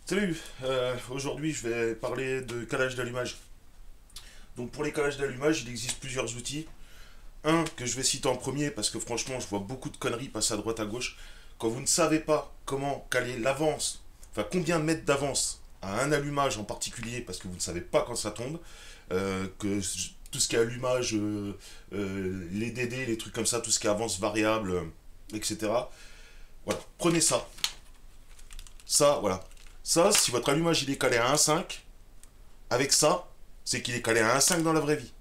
Salut, aujourd'hui je vais parler de calage d'allumage. Donc pour les calages d'allumage, il existe plusieurs outils. Un que je vais citer en premier parce que franchement je vois beaucoup de conneries passer à droite à gauche. Quand vous ne savez pas comment caler l'avance, enfin combien mettre d'avance à un allumage en particulier parce que vous ne savez pas quand ça tombe, tout ce qui est allumage, les DD, les trucs comme ça, tout ce qui est avance variable, etc. Voilà, prenez ça. Ça, voilà. Ça, si votre allumage il est calé à 1,5, avec ça, c'est qu'il est calé à 1,5 dans la vraie vie.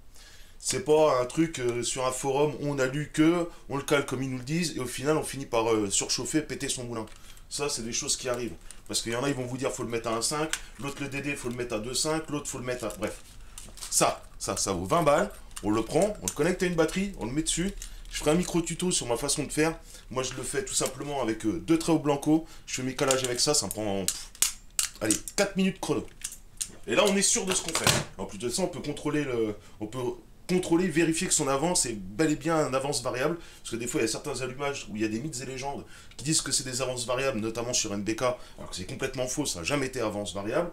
C'est pas un truc sur un forum où on a lu que, on le cale comme ils nous le disent, et au final on finit par surchauffer, péter son moulin. Ça, c'est des choses qui arrivent. Parce qu'il y en a, ils vont vous dire faut le mettre à 1,5, l'autre le DD faut le mettre à 2,5, l'autre faut le mettre à. Bref. Ça vaut 20 balles. On le prend, on le connecte à une batterie, on le met dessus. Je ferai un micro tuto sur ma façon de faire. Moi, je le fais tout simplement avec deux traits au blanco. Je fais mes calages avec ça, ça me prend, allez, 4 minutes chrono. Et là, on est sûr de ce qu'on fait. En plus de ça, on peut contrôler, vérifier que son avance est bel et bien un avance variable. Parce que des fois, il y a certains allumages où il y a des mythes et légendes qui disent que c'est des avances variables, notamment sur MBK, alors que c'est complètement faux, ça n'a jamais été avance variable.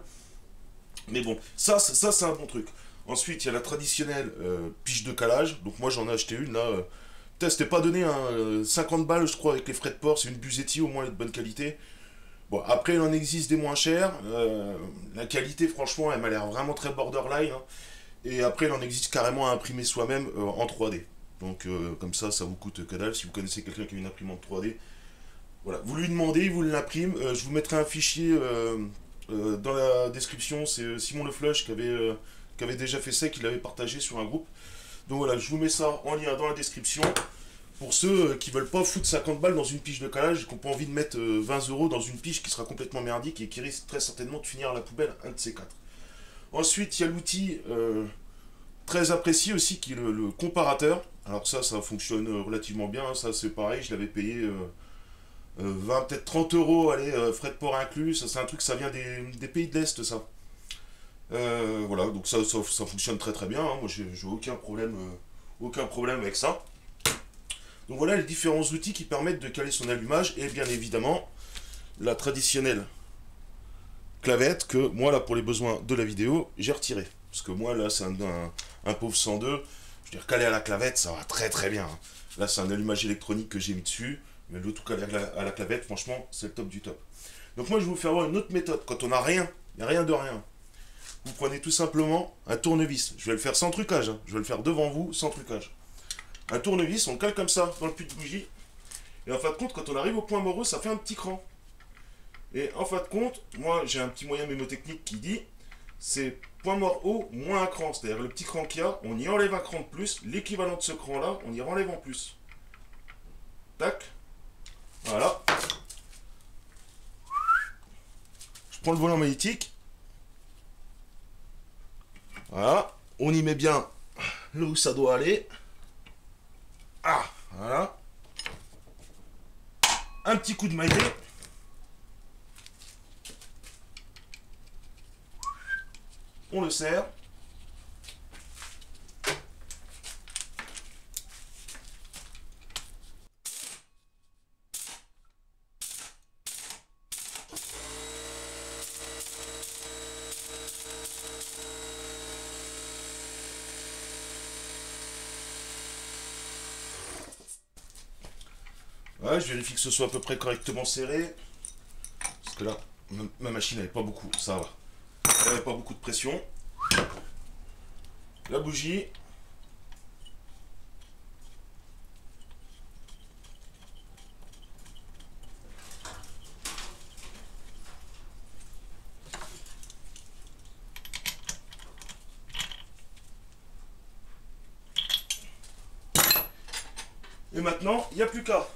Mais bon, ça c'est un bon truc. Ensuite, il y a la traditionnelle piche de calage. Donc moi, j'en ai acheté une là. Putain, c'était pas donné, hein, 50 balles, je crois, avec les frais de port. C'est une Busetti, au moins, elle est de bonne qualité. Bon, après, il en existe des moins chers. La qualité, franchement, elle m'a l'air vraiment très borderline, hein. Et après, il en existe carrément à imprimer soi-même en 3D. Donc, comme ça vous coûte que dalle. Si vous connaissez quelqu'un qui a une imprimante 3D, voilà. Vous lui demandez, il vous l'imprime. Je vous mettrai un fichier dans la description. C'est Simon Le Flush qui avait déjà fait ça et qui l'avait partagé sur un groupe. Donc voilà, je vous mets ça en lien dans la description. Pour ceux qui veulent pas foutre 50 balles dans une piche de calage et qui n'ont pas envie de mettre 20 euros dans une piche qui sera complètement merdique et qui risque très certainement de finir à la poubelle, un de ces quatre. Ensuite, il y a l'outil très apprécié aussi qui est le comparateur. Alors ça fonctionne relativement bien, hein. Ça c'est pareil, je l'avais payé 20, peut-être 30 euros, allez, frais de port inclus. Ça c'est un truc, ça vient des pays de l'Est, ça. Voilà, donc ça fonctionne très très bien, hein. Moi j'ai aucun problème avec ça. Donc voilà les différents outils qui permettent de caler son allumage et bien évidemment la traditionnelle clavette que moi là pour les besoins de la vidéo j'ai retiré. Parce que moi là c'est un pauvre 102, je veux dire caler à la clavette ça va très très bien, hein. Là c'est un allumage électronique que j'ai mis dessus, mais le tout calé à la clavette franchement c'est le top du top. Donc moi je vais vous faire voir une autre méthode quand on n'a rien, il n'y a rien de rien. Vous prenez tout simplement un tournevis, je vais le faire sans trucage, hein. Je vais le faire devant vous sans trucage. Un tournevis, on le cale comme ça dans le puits de bougie. Et en fin de compte, quand on arrive au point moreux, ça fait un petit cran. Et en fin de compte, moi j'ai un petit moyen mémotechnique qui dit c'est point mort haut moins un cran. C'est-à-dire le petit cran qu'il y a, on y enlève un cran de plus. L'équivalent de ce cran-là, on y enlève en plus. Tac. Voilà. Je prends le volant magnétique. Voilà. On y met bien là où ça doit aller. Ah, voilà. Un petit coup de maillet. On le serre. Ouais, je vérifie que ce soit à peu près correctement serré. Parce que là, ma machine n'avait pas beaucoup, ça va. Elle n'avait pas beaucoup de pression. La bougie. Et maintenant, il n'y a plus qu'à.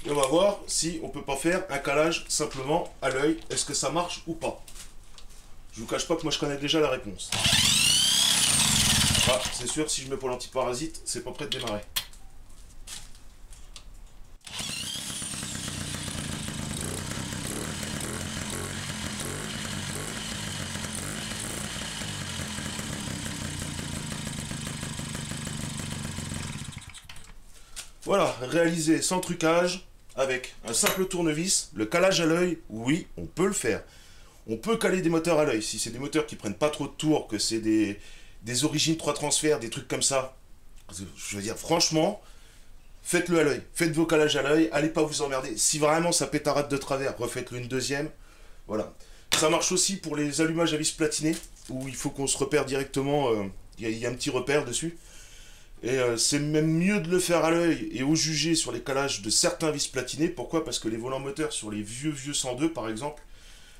Et on va voir si on peut pas faire un calage simplement à l'œil. Est-ce que ça marche ou pas? Je vous cache pas que moi je connais déjà la réponse. Ah, c'est sûr, si je mets pour l'antiparasite, c'est pas prêt de démarrer. Voilà, réalisé sans trucage, avec un simple tournevis, le calage à l'œil, oui, on peut le faire. On peut caler des moteurs à l'œil. Si c'est des moteurs qui prennent pas trop de tours, que c'est des origines 3 transferts, des trucs comme ça. Je veux dire, franchement, faites-le à l'œil. Faites vos calages à l'œil, allez pas vous emmerder. Si vraiment ça pétarade de travers, refaites-le une deuxième. Voilà. Ça marche aussi pour les allumages à vis platinées, où il faut qu'on se repère directement. Il y a un petit repère dessus. Et c'est même mieux de le faire à l'œil et au jugé sur les calages de certains vis platinés. Pourquoi? Parce que les volants moteurs sur les vieux 102 par exemple,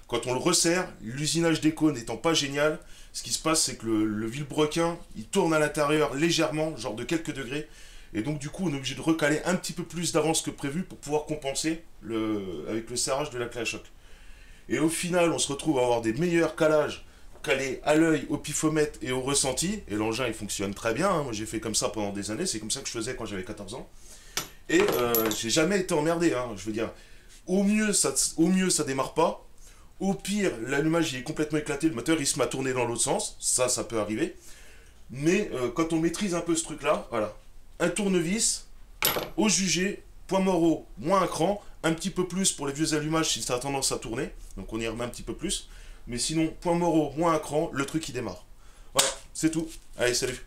quand on le resserre, l'usinage des cônes n'étant pas génial, ce qui se passe c'est que le vilebrequin il tourne à l'intérieur légèrement, genre de quelques degrés, et donc du coup on est obligé de recaler un petit peu plus d'avance que prévu pour pouvoir compenser avec le serrage de la clé à choc. Et au final on se retrouve à avoir des meilleurs calages calé à l'œil, au pifomètre et au ressenti, et l'engin il fonctionne très bien, hein. Moi j'ai fait comme ça pendant des années, c'est comme ça que je faisais quand j'avais 14 ans, et j'ai jamais été emmerdé, hein. Je veux dire, au mieux ça démarre pas, au pire l'allumage il est complètement éclaté, le moteur il se met à tourner dans l'autre sens, ça peut arriver, mais quand on maîtrise un peu ce truc là, voilà, un tournevis, au jugé, point mort moins un cran, un petit peu plus pour les vieux allumages si ça a tendance à tourner, donc on y remet un petit peu plus. Mais sinon, point mort moins un cran, le truc il démarre. Voilà, c'est tout. Allez, salut.